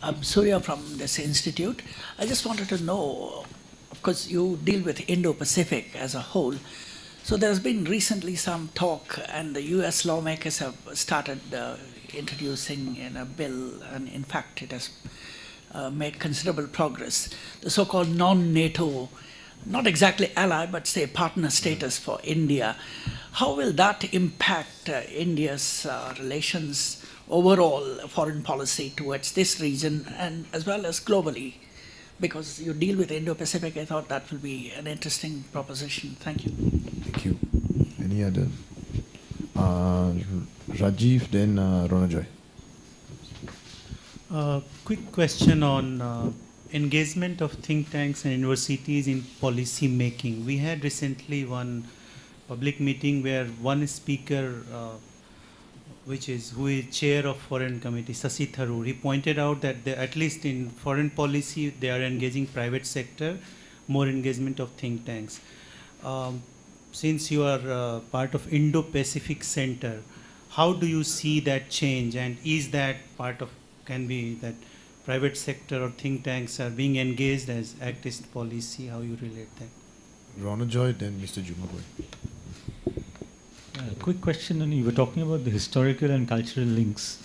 I'm Surya from this institute. I just wanted to know, of course, you deal with Indo-Pacific as a whole. So there's been recently some talk, and the US lawmakers have started introducing in a bill, and in fact it has made considerable progress, the so-called non-NATO, not exactly ally, but say partner status for India. How will that impact India's relations overall, foreign policy towards this region and as well as globally? Because you deal with Indo-Pacific, I thought that will be an interesting proposition. Thank you. Thank you. Any other? Rajiv, then Ronajoy. Quick question on engagement of think tanks and universities in policy making. We had recently one public meeting where one speaker, who is chair of foreign committee, Sasi Tharoor, he pointed out that at least in foreign policy they are engaging private sector, more engagement of think tanks. Since you are part of Indo-Pacific Center, how do you see that change, and is that part of, can be that private sector or think tanks are being engaged as activist policy? How you relate that? Ronajoy, then Mr. Jumaboy. Quick question, and you were talking about the historical and cultural links,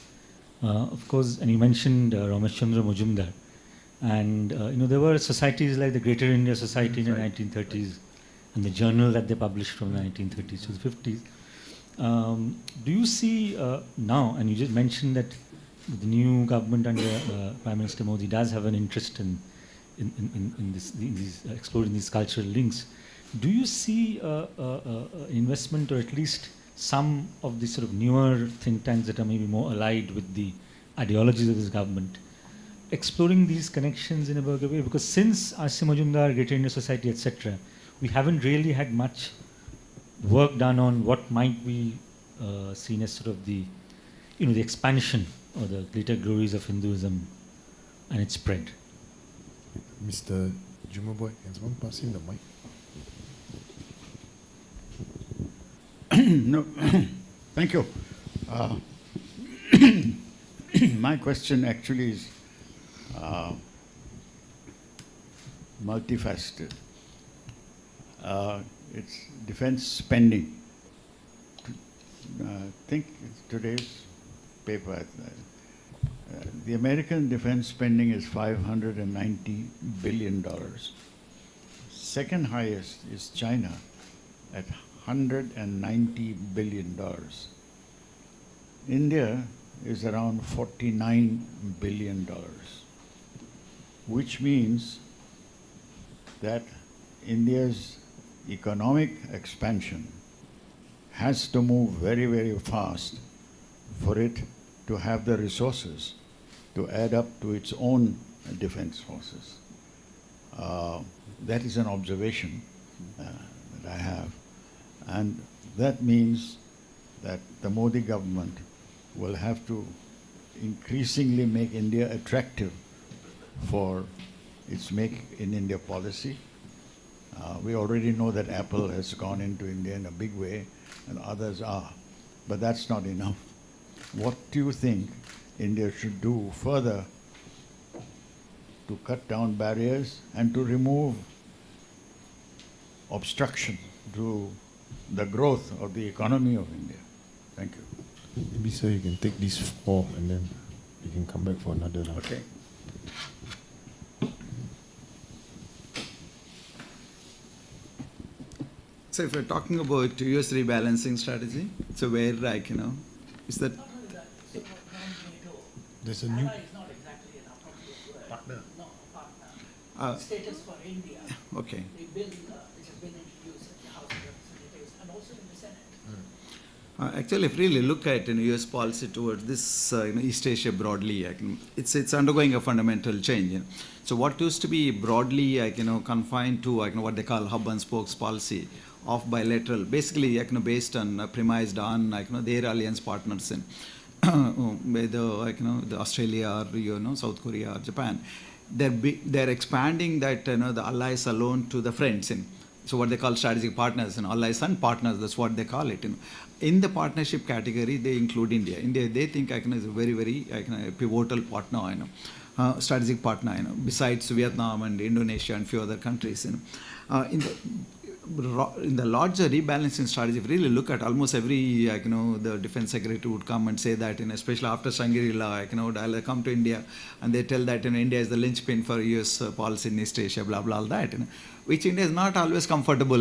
of course, and you mentioned Ramesh Chandra Majumdar, and there were societies like the Greater India Society in the 1930s, and the journal that they published from the 1930s to the 50s. Do you see now, and you just mentioned that the new government under Prime Minister Modi does have an interest in these exploring these cultural links. Do you see investment, or at least some of these sort of newer think tanks that are maybe more allied with the ideologies of this government, exploring these connections in a bigger way? Because since R.C. Majumdar, Greater India Society, etc., we haven't really had much work done on what might be seen as sort of the, the expansion or the greater glories of Hinduism and its spread. Mr. Jumaboy, can someone pass him the mic? No, thank you. My question actually is multifaceted. It's defense spending. Think today's paper. The American defense spending is $590 billion. Second highest is China at $190 billion. India is around $49 billion, which means that India's economic expansion has to move very, very fast for it to have the resources to add up to its own defense forces. That is an observation that I have. And that means that the Modi government will have to increasingly make India attractive for its Make in India policy. We already know that Apple has gone into India in a big way, and others are. But that's not enough. What do you think India should do further to cut down barriers and to remove obstruction to the growth of the economy of India? Thank you. Maybe, sir, you can take these four and then you can come back for another round. Okay. So if we're talking about US rebalancing strategy, so where is that? There's a new Ally is not exactly an appropriate word. partner. No, partner. Status for India. Okay. The bill which has been introduced in the House of Representatives and also in the Senate. Actually, if you really look at US policy towards this East Asia broadly, it's undergoing a fundamental change. So what used to be broadly confined to what they call hub and spokes policy of bilateral, basically based on premised on their alliance partners in whether the Australia or South Korea or Japan. They're expanding that the allies alone to the friends. So what they call strategic partners and allies and partners, that's what they call it. In the partnership category, they include India. India, they think is a very, very pivotal partner. strategic partner, besides Vietnam and Indonesia and few other countries. In the larger rebalancing strategy, if you really look at almost every, the defense secretary would come and say that, especially after Shangri-La, they'll come to India and they tell that, India is the linchpin for US policy in East Asia, blah, blah, all that, which India is not always comfortable,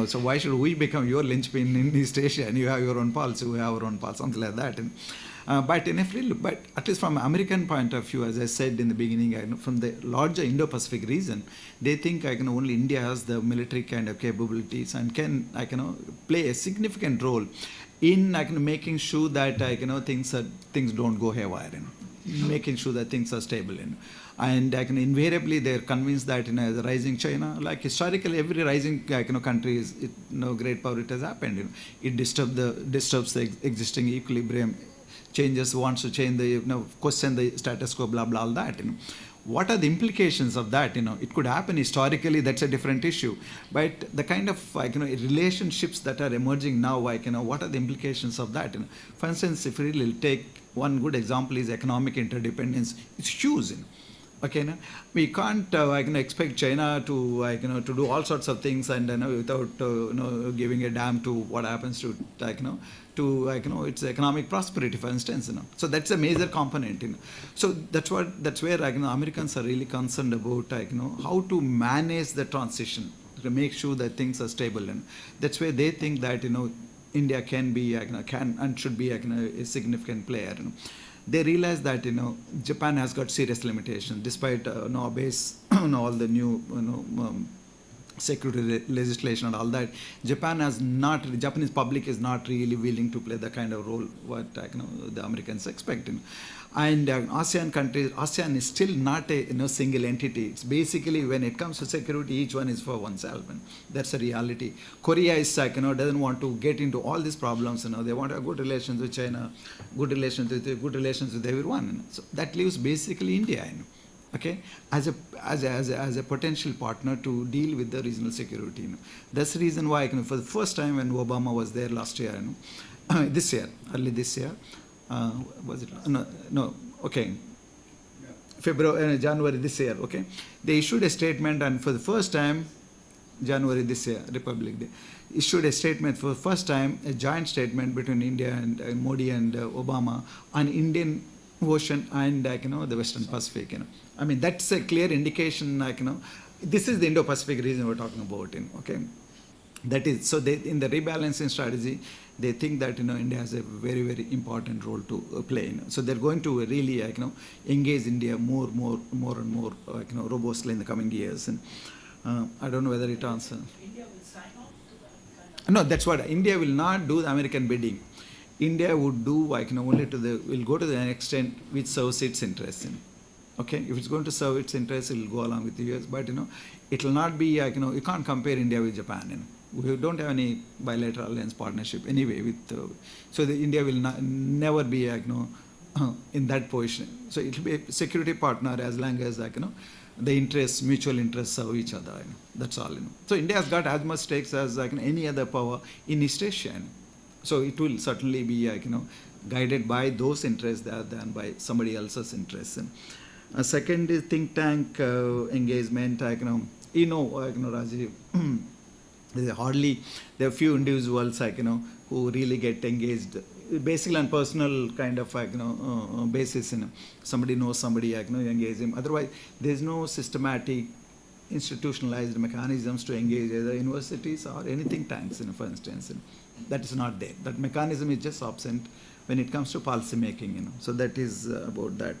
so why should we become your linchpin in East Asia and you have your own policy, we have our own policy, something like that. But at least from American point of view, as I said in the beginning, from the larger Indo-Pacific region, they think only India has the military kind of capabilities and can play a significant role in making sure that things don't go haywire, making sure that things are stable. And invariably they're convinced that as a rising China, like historically every rising country is great power, it has happened. It disturbs the existing equilibrium. Wants to change the, question the status quo, blah, blah, all that. What are the implications of that? It could happen historically, that's a different issue. But the kind of, relationships that are emerging now, what are the implications of that? For instance, if we really take one good example is economic interdependence. It's huge. Okay, we can't expect China to to do all sorts of things and without giving a damn to what happens to its economic prosperity, for instance. So that's a major component. So that's where Americans are really concerned about how to manage the transition to make sure that things are stable. And that's where they think that India can be can and should be a significant player. They realize that Japan has got serious limitations despite obeys all the new security legislation and all that. Japanese public is not really willing to play the kind of role what the Americans expect. And ASEAN countries, ASEAN is still not a single entity. It's basically, when it comes to security, each one is for oneself, and that's a reality. Korea is doesn't want to get into all these problems. They want to have good relations with China, good relations with everyone. So that leaves basically India, okay, as a potential partner to deal with the regional security. That's the reason why for the first time when Obama was there last year, early this year. Was it no okay, January this year, okay, they issued a statement, and for the first time, January this year, Republic Day, issued a statement for the first time, a joint statement between India and Modi and Obama on Indian Ocean and the Western Pacific. I mean, that's a clear indication. This is the Indo-Pacific region we're talking about. Okay, that is, so they, in the rebalancing strategy, they think that India has a very, very important role to play. So they're going to really engage India more and more robustly in the coming years. And I don't know whether it answers. India will sign on to that? No, that's what India will not do the American bidding. India would do only will go to the extent which serves its interests. Okay, if it's going to serve its interests, it will go along with the US. But it will not be you can't compare India with Japan. We don't have any bilateral alliance partnership anyway with. So India will never be in that position. So it will be a security partner as long as the interests, mutual interests serve each other. That's all. So India has got as much stakes as any other power in East Asia. So it will certainly be guided by those interests rather than by somebody else's interests. Second is think tank engagement. Rajiv, there are few individuals who really get engaged basically on personal kind of basis. Somebody knows somebody, you engage him. Otherwise, there's no systematic institutionalized mechanisms to engage either universities or any think tanks, for instance. That is not there. That mechanism is just absent when it comes to policy making. So that is about that.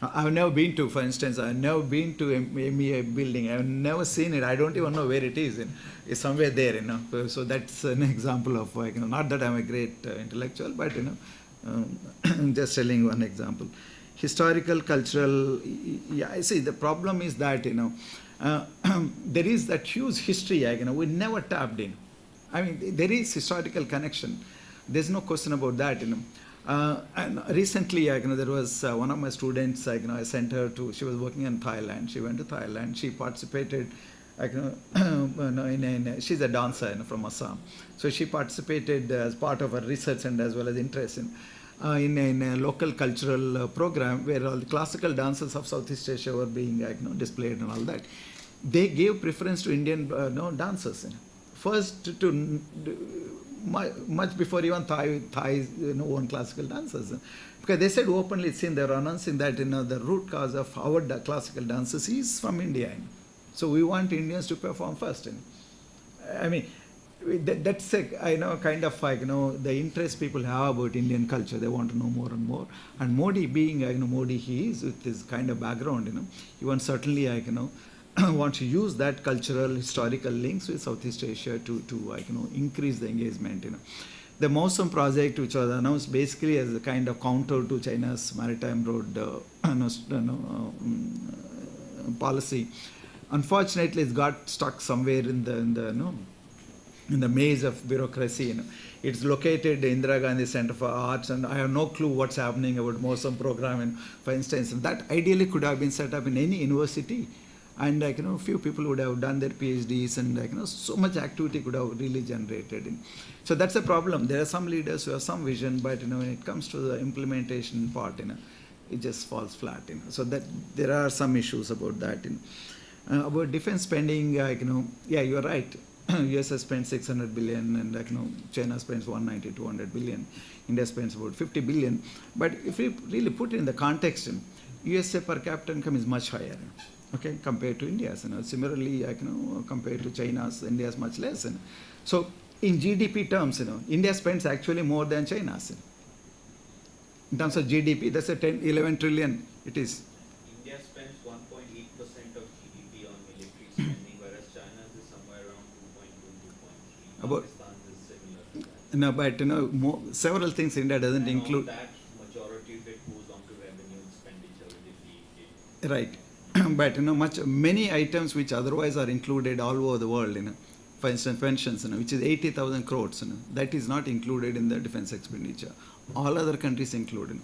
I've never been to, for instance, I've never been to a MEA building. I've never seen it. I don't even know where it is. It's somewhere there, So that's an example of, not that I'm a great intellectual, but, just telling one example. Historical, cultural, yeah, I see. The problem is that, there is that huge history, we never tapped in. I mean, there is historical connection. There's no question about that, and recently, there was one of my students, I sent her to, she was working in Thailand. She went to Thailand. She participated, she's a dancer from Assam. So she participated as part of her research and as well as interest in a local cultural program where all the classical dances of Southeast Asia were being displayed and all that. They gave preference to Indian dancers. First to much before even Thais own classical dancers. Because they said openly, it's in, they were announcing that the root cause of our classical dances is from India. So we want Indians to perform first. I mean, that's kind of the interest people have about Indian culture. They want to know more and more. And Modi, being Modi, he is with his kind of background. He wants certainly wants to use that cultural historical links with Southeast Asia to increase the engagement. The Mosam project, which was announced basically as a kind of counter to China's maritime road policy, unfortunately, it's got stuck somewhere in the maze of bureaucracy. It's located in Indira Gandhi Center for Arts, and I have no clue what's happening about Mosam program. And for instance, that ideally could have been set up in any university, and few people would have done their PhDs, and so much activity could have really generated. So that's a problem. There are some leaders who have some vision, but when it comes to the implementation part, it just falls flat. So that there are some issues about that. About defense spending, yeah, you're right. US has spent 600 billion, and China spends 190, 200 billion. India spends about 50 billion. But if we really put it in the context, USA per capita income is much higher, okay, compared to India's. Similarly, compared to China's, India's much less. So in GDP terms, India spends actually more than China's. In terms of GDP, that's a 11 trillion. It is. India spends 1.8% of GDP on military spending, whereas China's is somewhere around 2.2, 2.3. About- Pakistan's is similar to that. No, but several things India doesn't And include. all that majority of it goes on to revenue expenditure with the Right. But many items which otherwise are included all over the world, for instance, pensions, which is 80,000 crores, that is not included in the defense expenditure. All other countries included.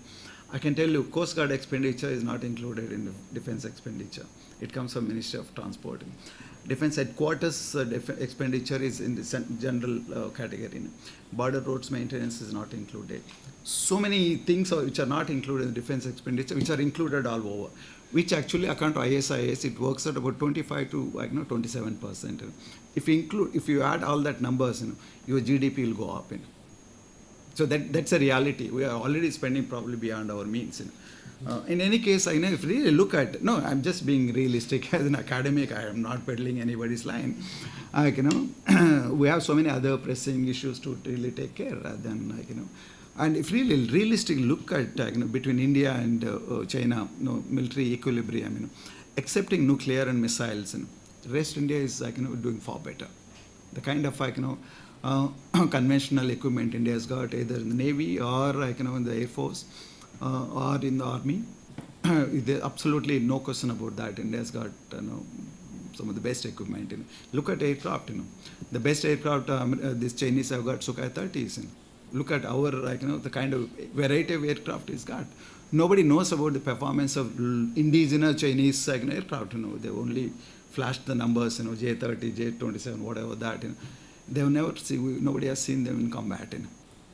I can tell you, Coast Guard expenditure is not included in the defense expenditure. It comes from Ministry of Transport. Defense headquarters expenditure is in the general category. Border roads maintenance is not included. So many things which are not included in the defense expenditure, which are included all over, which actually account to ISIS, it works at about 25 to 27%. If you add all that numbers, your GDP will go up. So that's a reality. We are already spending probably beyond our means. In any case, if you really look at, no, I'm just being realistic. As an academic, I am not peddling anybody's line. We have so many other pressing issues to really take care than, and if really realistically look at between India and China, military equilibrium, excepting nuclear and missiles, rest India is doing far better. The kind of conventional equipment India has got, either in the Navy or in the Air Force or in the Army, there's absolutely no question about that. India has got some of the best equipment. Look at aircraft. The best aircraft these Chinese have got Sukhoi 30s. Look at our the kind of variety of aircraft it's got. Nobody knows about the performance of indigenous Chinese aircraft. They've only flashed the numbers. J-30, J-27, whatever that. They've never seen. Nobody has seen them in combat.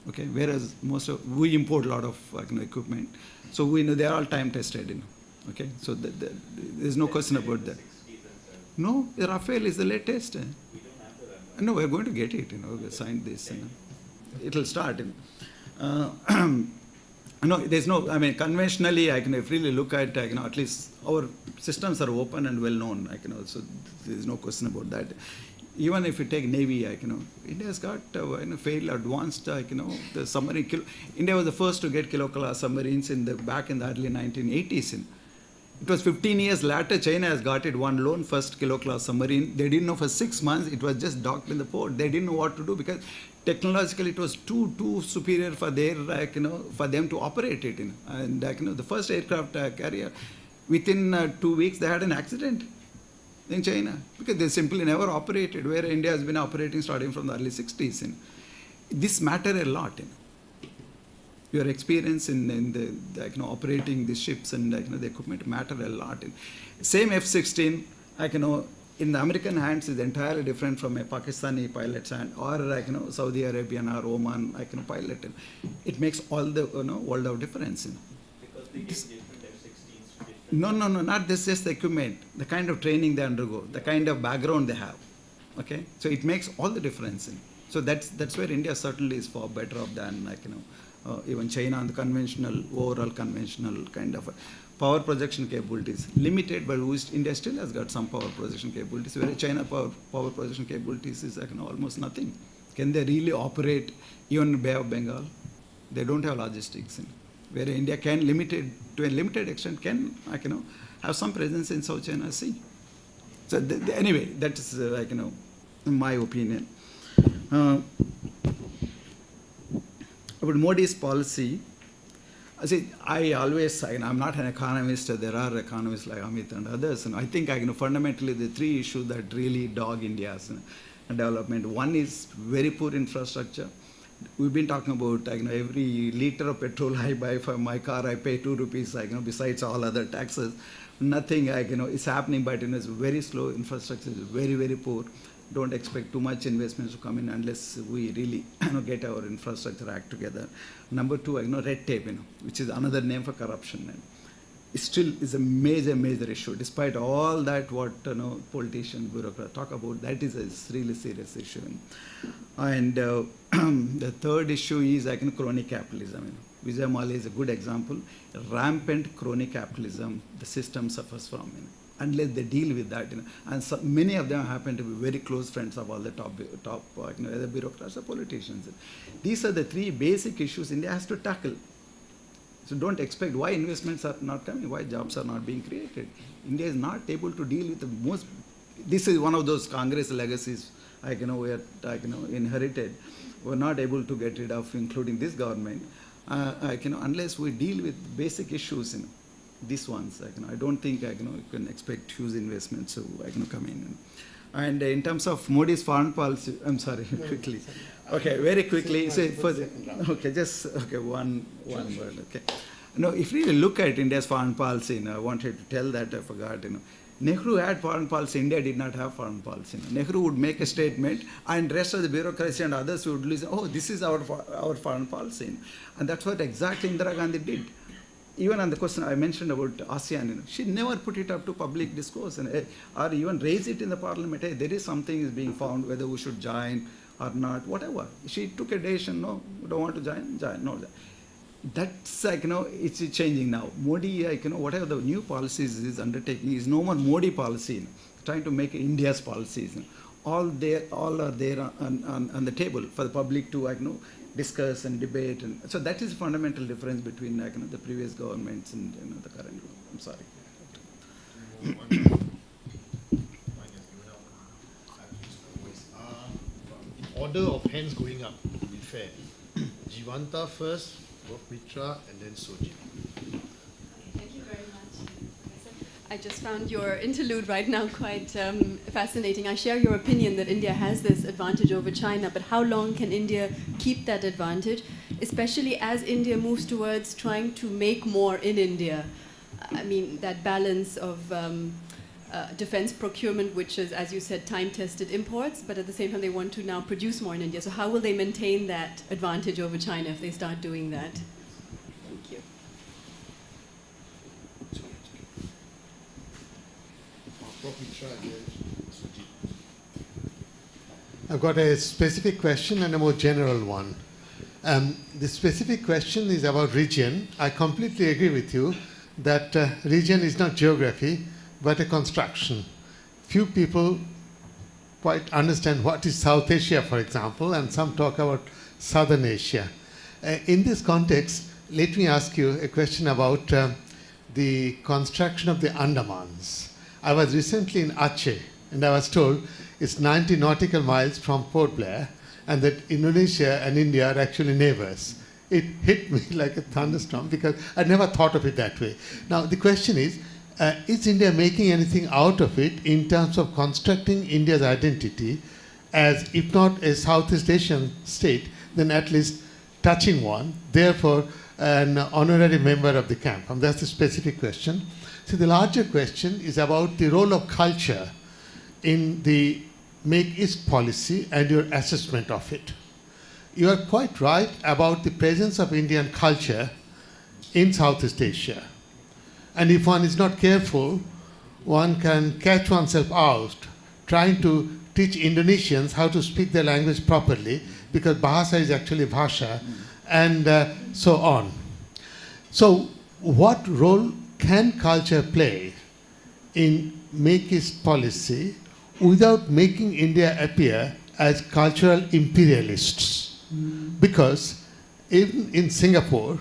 Okay, whereas we import a lot of equipment, so we know they are all time tested. Okay, so there's no question about that. No, the Rafale is the latest. We don't have the Rafale. No, we're going to get it. We signed this. It'll start. No, there's no. I mean, conventionally, if really look at, at least our systems are open and well known. So there's no question about that. Even if you take Navy, India's got fairly advanced, the submarine. India was the first to get kilo-class submarines back in the early 1980s. It was 15 years later, China has got it, one lone first kilo-class submarine. They didn't know for 6 months, it was just docked in the port. They didn't know what to do because technologically it was too superior for their, for them to operate it. And the first aircraft carrier, within 2 weeks, they had an accident in China because they simply never operated, where India has been operating starting from the early 60s. This matters a lot. Your experience in the operating these ships and the equipment matter a lot. Same F-16, in the American hands is entirely different from a Pakistani pilot's hand, or like, Saudi Arabian or Oman pilot. It makes all the world of difference. Because they get different F-16s to different. No, not this, just the equipment, the kind of training they undergo, the kind of background they have. Okay, so it makes all the difference. So that's where India certainly is far better off than even China on the overall conventional kind of power projection capabilities. Limited, but India still has got some power projection capabilities, whereas China power projection capabilities is almost nothing. Can they really operate even in Bay of Bengal? They don't have logistics. Where India can, to a limited extent, can have some presence in South China Sea. So anyway, that is in my opinion. About Modi's policy, I always, I'm not an economist. There are economists like Amit and others, and I think fundamentally the three issues that really dog India's development. One is very poor infrastructure. We've been talking about every liter of petrol I buy for my car, I pay 2 rupees. Besides all other taxes, nothing is happening. But it's very slow. Infrastructure is very, very poor. Don't expect too much investments to come in unless we really get our infrastructure act together. Number two, red tape, which is another name for corruption. It still is a major, major issue. Despite all that, what politicians, bureaucrats talk about, that is a really serious issue. And the third issue is crony capitalism. Vijay Mallya is a good example. Rampant crony capitalism, the system suffers from. Unless they deal with that, and so many of them happen to be very close friends of all the top either bureaucrats or politicians. These are the three basic issues India has to tackle. So don't expect why investments are not coming, why jobs are not being created. India is not able to deal with the most. This is one of those Congress legacies we are inherited. We're not able to get rid of, including this government, unless we deal with basic issues. These ones, I don't think you can expect huge investments to come in. And in terms of Modi's foreign policy, I'm sorry, quickly. Okay, very quickly. So one word. Okay. No, if you really look at India's foreign policy, I wanted to tell that, I forgot. Nehru had foreign policy. India did not have foreign policy. Nehru would make a statement, and rest of the bureaucracy and others would listen. Oh, this is our foreign policy, and that's what exactly Indira Gandhi did. Even on the question I mentioned about ASEAN, she never put it up to public discourse or even raise it in the parliament. Hey, there is something is being found, whether we should join or not, whatever. She took a decision, no, we don't want to join, no. That's it's changing now. Modi, whatever the new policies is undertaking is no more Modi policy, trying to make India's policies. All are there on the table for the public to discuss and debate, and so that is a fundamental difference between the previous governments and the current government. I'm sorry. In order of hands going up, to be fair, Jivanta first, Mitra, and then Sojit. Thank you very much. I just found your interlude right now quite fascinating. I share your opinion that India has this advantage over China, but how long can India keep that advantage, especially as India moves towards trying to make more in India? I mean, that balance of defense procurement, which is, as you said, time-tested imports, but at the same time they want to now produce more in India. So how will they maintain that advantage over China if they start doing that? Thank you. I've got a specific question and a more general one. The specific question is about region. I completely agree with you that region is not geography, but a construction. Few people quite understand what is South Asia, for example, and some talk about Southern Asia. In this context, let me ask you a question about the construction of the Andamans. I was recently in Aceh, and I was told it's 90 nautical miles from Port Blair, and that Indonesia and India are actually neighbors. It hit me like a thunderstorm because I never thought of it that way. Now, the question is India making anything out of it in terms of constructing India's identity as, if not a Southeast Asian state, then at least touching one, therefore an honorary member of the camp? That's the specific question. So the larger question is about the role of culture in the Make East policy and your assessment of it. You are quite right about the presence of Indian culture in Southeast Asia. And if one is not careful, one can catch oneself out trying to teach Indonesians how to speak their language properly, because Bahasa is actually Bhasha, and so on. So what role can culture play in Make East policy without making India appear as cultural imperialists? Because even in Singapore,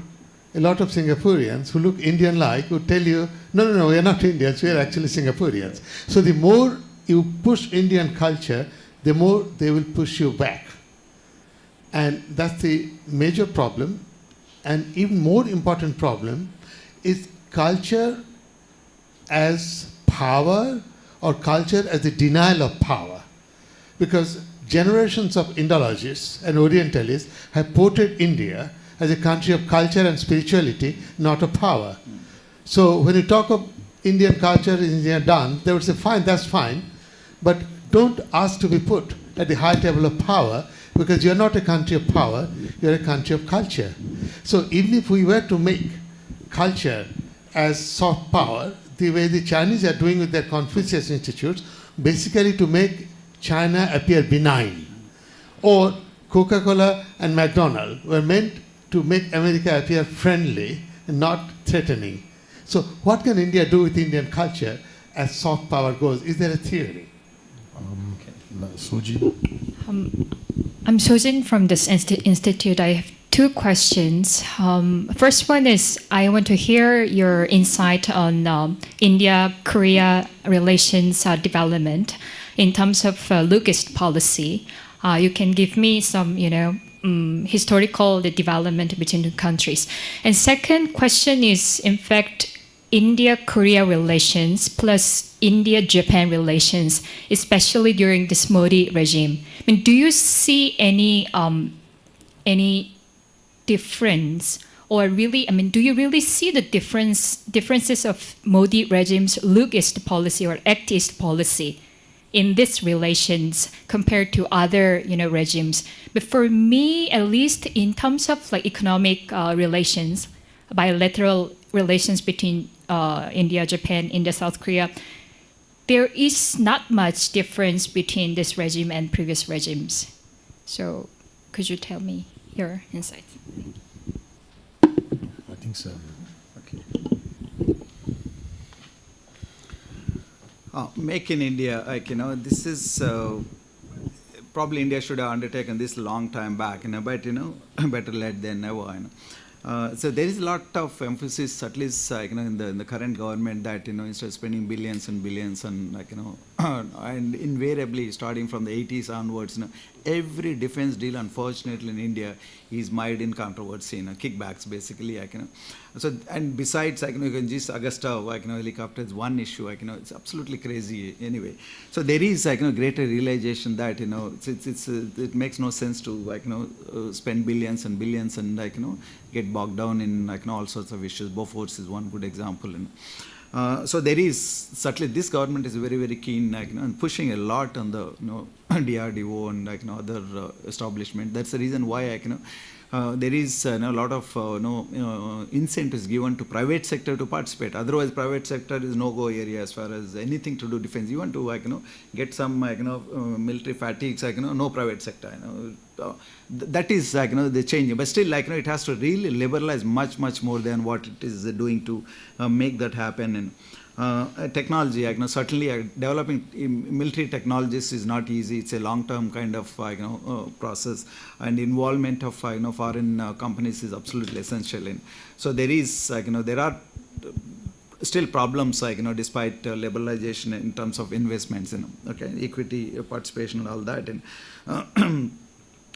a lot of Singaporeans who look Indian-like would tell you, no, we are not Indians, we are actually Singaporeans. So the more you push Indian culture, the more they will push you back. And that's the major problem. And even more important problem is culture as power, or culture as the denial of power. Because generations of Indologists and Orientalists have portrayed India as a country of culture and spirituality, not of power. So when you talk of Indian culture, Indian dance, they would say, fine, that's fine, but don't ask to be put at the high table of power, because you're not a country of power, you're a country of culture. So even if we were to make culture as soft power, the way the Chinese are doing with their Confucius institutes, basically to make China appear benign. Or Coca-Cola and McDonald's were meant to make America appear friendly and not threatening. So what can India do with Indian culture as soft power goes? Is there a theory? Suji? I'm Sojin from this institute. I have two questions. First one is, I want to hear your insight on India-Korea relations development in terms of Look East policy. You can give me some, historical development between the countries. And second question is, in fact, India-Korea relations plus India-Japan relations, especially during this Modi regime. I mean, do you see any difference, or really, do you really see the differences of Modi regime's Look East policy or Act East policy in these relations compared to other, regimes? But for me, at least in terms of economic relations, bilateral relations between India, Japan, India, South Korea, there is not much difference between this regime and previous regimes. So could you tell me your insights? I think so. Okay. Make in India, this is probably India should have undertaken this long time back, but better late than never. So there is a lot of emphasis, at least in the current government, that instead of spending billions and billions and and invariably starting from the 80s onwards, every defense deal, unfortunately, in India is mired in controversy, kickbacks basically. So, and besides, you can just Augusta, helicopter is one issue. It's absolutely crazy anyway. So there is greater realization that it makes no sense to spend billions and billions and get bogged down in all sorts of issues. Bofors is one good example. So there is certainly this government is very, very keen and pushing a lot on the DRDO and other establishment. That's the reason why there is a lot of incentives given to private sector to participate. Otherwise, private sector is no-go area as far as anything to do defense. You want to get some military fatigues, no private sector. That is the change. But still, it has to really liberalize much more than what it is doing to make that happen. And technology, certainly developing military technologies is not easy. It's a long-term kind of process, and involvement of foreign companies is absolutely essential. So there is there are still problems despite liberalization in terms of investments, equity participation and all that. And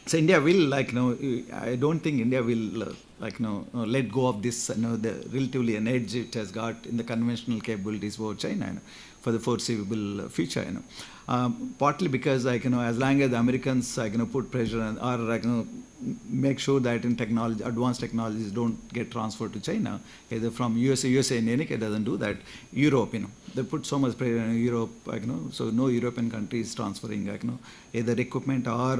so India will I don't think India will let go of this the relatively an edge it has got in the conventional capabilities over China for the foreseeable future. Partly because as long as the Americans put pressure and or make sure that in technology, advanced technologies don't get transferred to China, either from USA in any case doesn't do that. Europe, They put so much pressure on Europe, so no European country is transferring, either equipment or,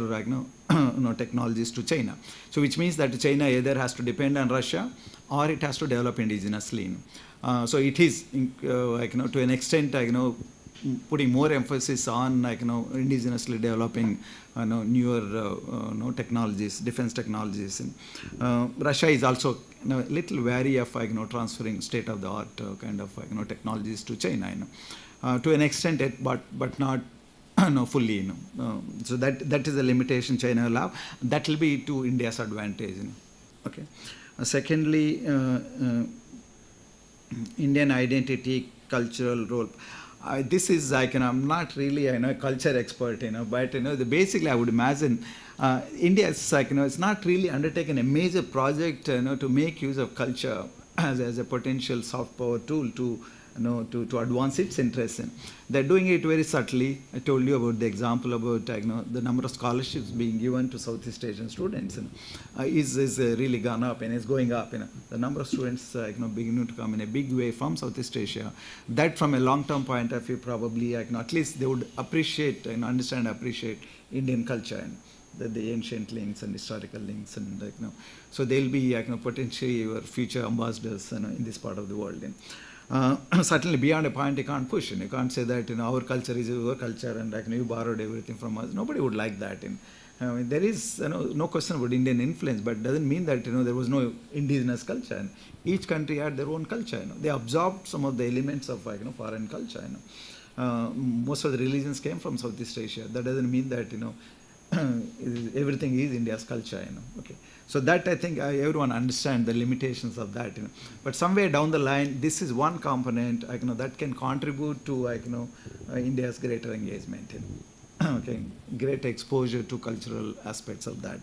technologies to China. So which means that China either has to depend on Russia or it has to develop indigenously. So it is, to an extent, putting more emphasis on, indigenously developing, newer, technologies, defense technologies. And Russia is also a little wary of, transferring state-of-the-art kind of, technologies to China, to an extent, but not, fully, so that is a limitation China will have. That will be to India's advantage, Okay. Secondly, Indian identity, cultural role. This is I'm not really a culture expert, but basically I would imagine India is it's not really undertaken a major project, to make use of culture as a potential soft power tool to to advance its interests in. They're doing it very subtly. I told you about the example about the number of scholarships being given to Southeast Asian students is really gone up and is going up. The number of students beginning to come in a big way from Southeast Asia. That from a long-term point of view, probably at least they would appreciate and understand, appreciate Indian culture and the ancient links and historical links, and so they'll be potentially your future ambassadors in this part of the world. Certainly beyond a point you can't push, you can't say that our culture is your culture and you borrowed everything from us. Nobody would like that. There is no question about Indian influence, but doesn't mean that there was no indigenous culture. And each country had their own culture. They absorbed some of the elements of foreign culture. Most of the religions came from Southeast Asia. That doesn't mean that everything is India's culture. Okay. So that I think everyone understands the limitations of that. But somewhere down the line, this is one component that can contribute to India's greater engagement. Okay, great exposure to cultural aspects of that.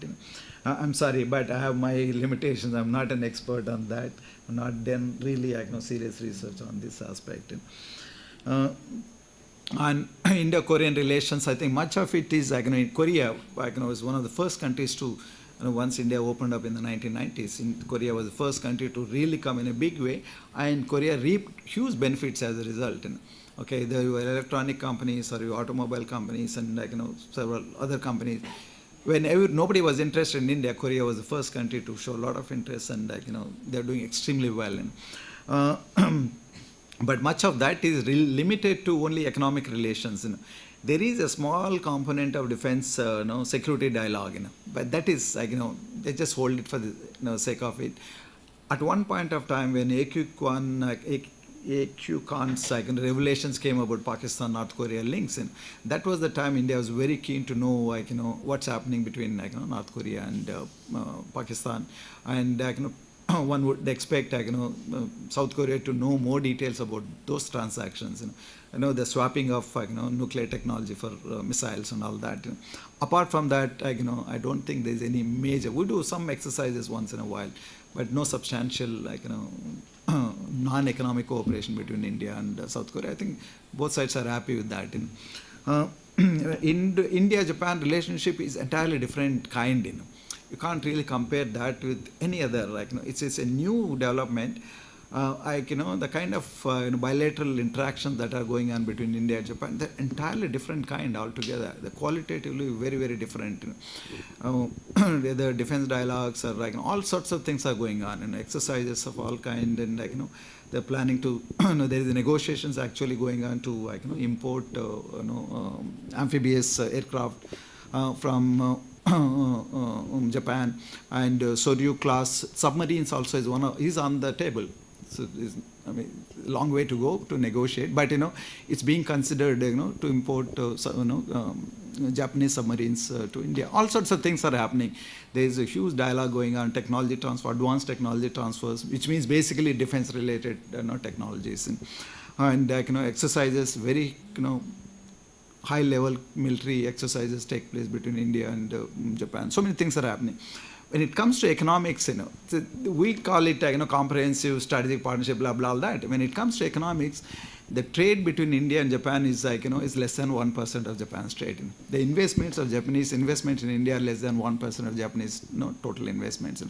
I'm sorry, but I have my limitations. I'm not an expert on that. I'm not done really serious research on this aspect. On Indo-Korean relations, I think much of it is Korea was one of the first countries to once India opened up in the 1990s, Korea was the first country to really come in a big way, and Korea reaped huge benefits as a result. Okay, there were electronic companies or automobile companies and several other companies. When nobody was interested in India, Korea was the first country to show a lot of interest, and they're doing extremely well. But much of that is limited to only economic relations. There is a small component of defense, security dialogue, but that is, they just hold it for the sake of it. At one point of time, when AQ Khan's revelations came about Pakistan-North Korea links, that was the time India was very keen to know, what's happening between, North Korea and Pakistan, and one would expect South Korea to know more details about those transactions. The swapping of nuclear technology for missiles and all that. Apart from that, I don't think there's any major. We do some exercises once in a while, but no substantial non-economic cooperation between India and South Korea. I think both sides are happy with that. India-Japan relationship is entirely different kind. You can't really compare that with any other. It's a new development. The kind of bilateral interactions that are going on between India and Japan, they're entirely different kind altogether. They're qualitatively very, very different. The defense dialogues are all sorts of things are going on, exercises of all kind, and they're planning to. There is negotiations actually going on to import amphibious aircraft from Japan, and Soryu class submarines also is on the table. So a long way to go to negotiate, but it's being considered to import Japanese submarines to India. All sorts of things are happening. There is a huge dialogue going on, technology transfer, advanced technology transfers, which means basically defense related technologies, and exercises, very high level military exercises take place between India and Japan. So many things are happening. when it comes to economics, we call it comprehensive strategic partnership, blah blah all that. When it comes to economics, the trade between India and Japan is is less than 1% of Japan's trade. The investments of Japanese investments in India are less than 1% of Japanese total investments.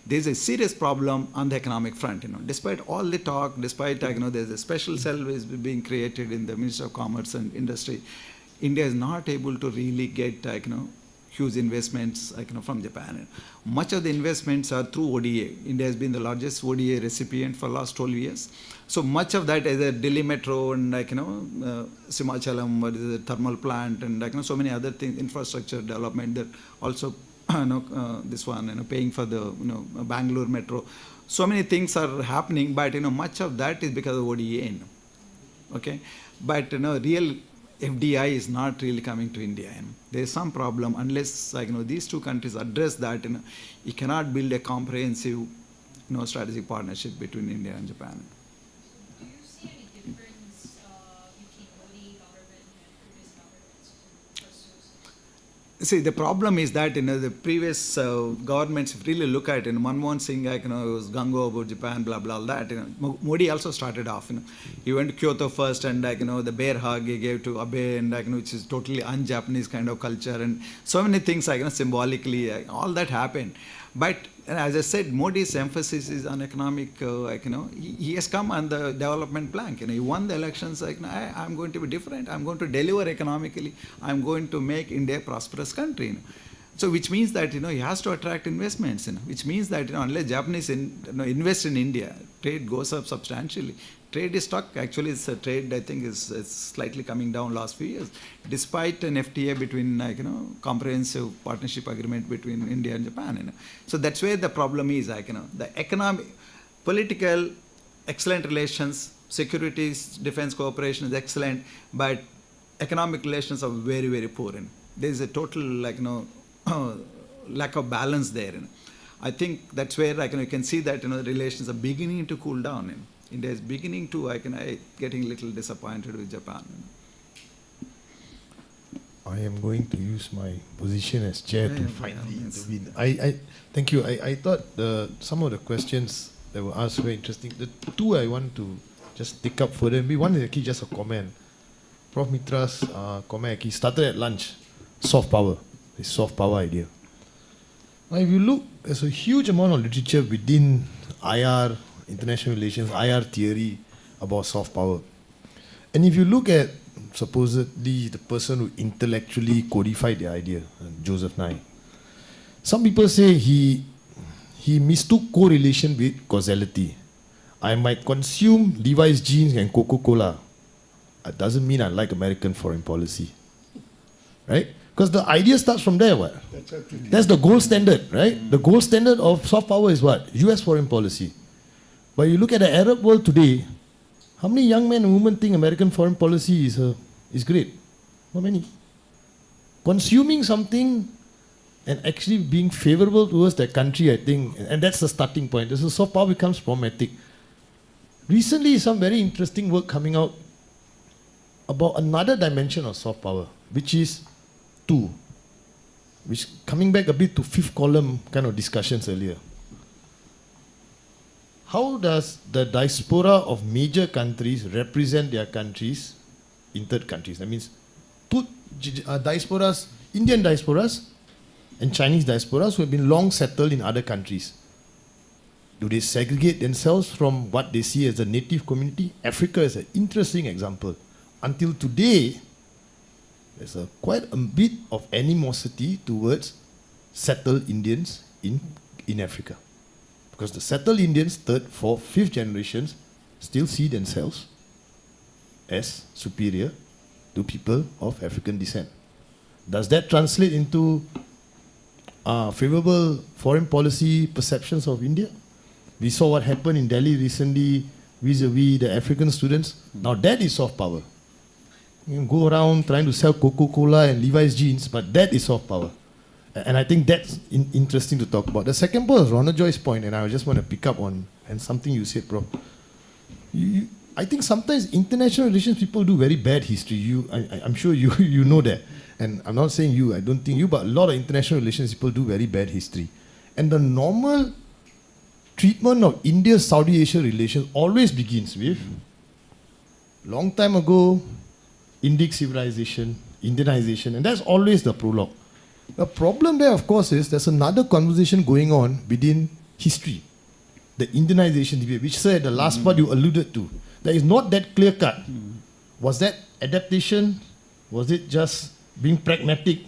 There's a serious problem on the economic front. Despite all the talk, despite there's a special cell is being created in the Ministry of Commerce and Industry, India is not able to really get huge investments from Japan. Much of the investments are through ODA. India has been the largest ODA recipient for the last 12 years. So much of that is a Delhi Metro and Simachalam, what is the thermal plant, and so many other things, infrastructure development that also this one paying for the Bangalore Metro. So many things are happening, but much of that is because of ODA. Okay, but real FDI is not really coming to India. There is some problem unless these two countries address that. You cannot build a comprehensive strategic partnership between India and Japan. Do you see any difference between Modi government and previous governments who pursues? See, the problem is that the previous governments, if you really look at it, Manmohan Singh, it was gung-ho about Japan, blah blah all that. Modi also started off. He went to Kyoto first, and the bear hug he gave to Abe, and which is totally un-Japanese kind of culture, and so many things symbolically, all that happened. But as I said, Modi's emphasis is on economic. He has come on the development plank. He won the elections. I'm going to be different. I'm going to deliver economically. I'm going to make India a prosperous country. So, which means that he has to attract investments. Which means that unless Japanese invest in India, trade goes up substantially. Trade is stuck. Actually, it's a trade. I think is slightly coming down last few years, despite an FTA between comprehensive partnership agreement between India and Japan. So that's where the problem is. The economic, political, excellent relations, securities, defense cooperation is excellent, but economic relations are very very poor. There is a total lack of balance there. I think that's where you can see that the relations are beginning to cool down. India is beginning to getting a little disappointed with Japan. I am going to use my position as chair to finally intervene. I thank you. I thought some of the questions that were asked were interesting. The two I want to just take up further. Maybe one is actually just a comment. Prof. Mitra's comment he started at lunch. Soft power, the soft power idea. Now, if you look, there's a huge amount of literature within IR, international relations, IR theory about soft power. And if you look at supposedly the person who intellectually codified the idea, Joseph Nye, some people say he mistook correlation with causality. I might consume Levi's jeans and Coca-Cola. That doesn't mean I like American foreign policy. Right? Because the idea starts from there, what? That's the gold standard, right? The gold standard of soft power is what? US foreign policy. But you look at the Arab world today, how many young men and women think American foreign policy is great? Not many. Consuming something and actually being favorable towards that country, I think, and that's the starting point. So soft power becomes problematic. Recently, some very interesting work coming out about another dimension of soft power, which is two, which coming back a bit to fifth column kind of discussions earlier. How does the diaspora of major countries represent their countries in third countries? That means put diasporas, Indian diasporas and Chinese diasporas who have been long settled in other countries. Do they segregate themselves from what they see as a native community? Africa is an interesting example. Until today, there's quite a bit of animosity towards settled Indians in Africa. Because the settled Indians, third, fourth, fifth generations, still see themselves as superior to people of African descent. Does that translate into favorable foreign policy perceptions of India? We saw what happened in Delhi recently vis-a-vis the African students. Now that is soft power. You can go around trying to sell Coca-Cola and Levi's jeans, but that is soft power. And I think that's interesting to talk about. The second point is Ronald Joy's point, and I just want to pick up on and something you said, Prof. I think sometimes international relations people do very bad history. I'm sure you know that. And I'm not saying you, I don't think you, but a lot of international relations people do very bad history. And the normal treatment of India-Saudi Asia relations always begins with, long time ago, Indic civilization, Indianization, and that's always the prologue. The problem there, of course, is there's another conversation going on within history, the Indianization debate, which, sir, the last part you alluded to, that is not that clear-cut. Was that adaptation? Was it just being pragmatic,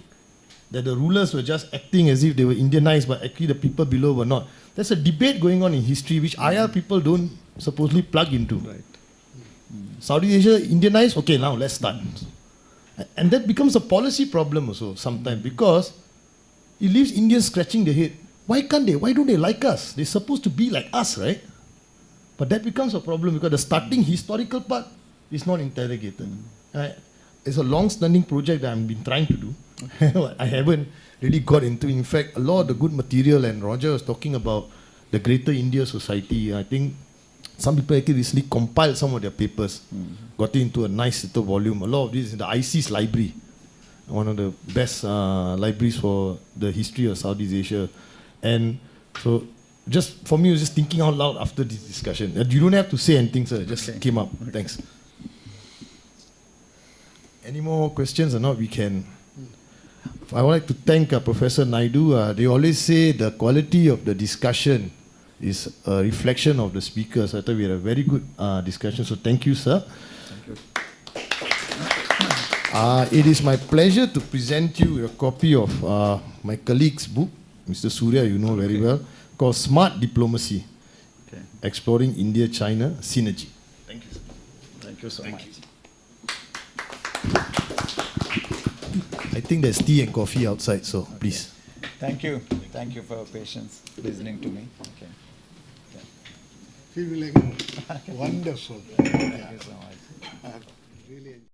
that the rulers were just acting as if they were Indianized, but actually the people below were not? There's a debate going on in history which IR people don't supposedly plug into. Right. Saudi Asia Indianized? Okay, now let's start. And that becomes a policy problem also sometimes, because it leaves Indians scratching their head. Why can't they? Why don't they like us? They're supposed to be like us, right? But that becomes a problem because the starting historical part is not interrogated. It's a long-standing project that I've been trying to do. I haven't really got into. In fact, a lot of the good material, and Roger was talking about the Greater India Society. I think some people actually recently compiled some of their papers, got it into a nice little volume. A lot of this is in the ISIS library, one of the best libraries for the history of Southeast Asia. And so, just for me, I was just thinking out loud after this discussion. You don't have to say anything, sir. It just came up. Thanks. Any more questions or not? We can. I would like to thank Professor Naidu. They always say the quality of the discussion is a reflection of the speakers. I thought we had a very good discussion. So thank you, sir. Thank you. It is my pleasure to present you a copy of my colleague's book, Mr. Surya, you know very well, called Smart Diplomacy, Exploring India-China Synergy. Thank you, sir. Thank you so much. I think there's tea and coffee outside, so please. Thank you. Thank you for your patience listening to me. Okay. Feel like wonderful. Thank you so much. Really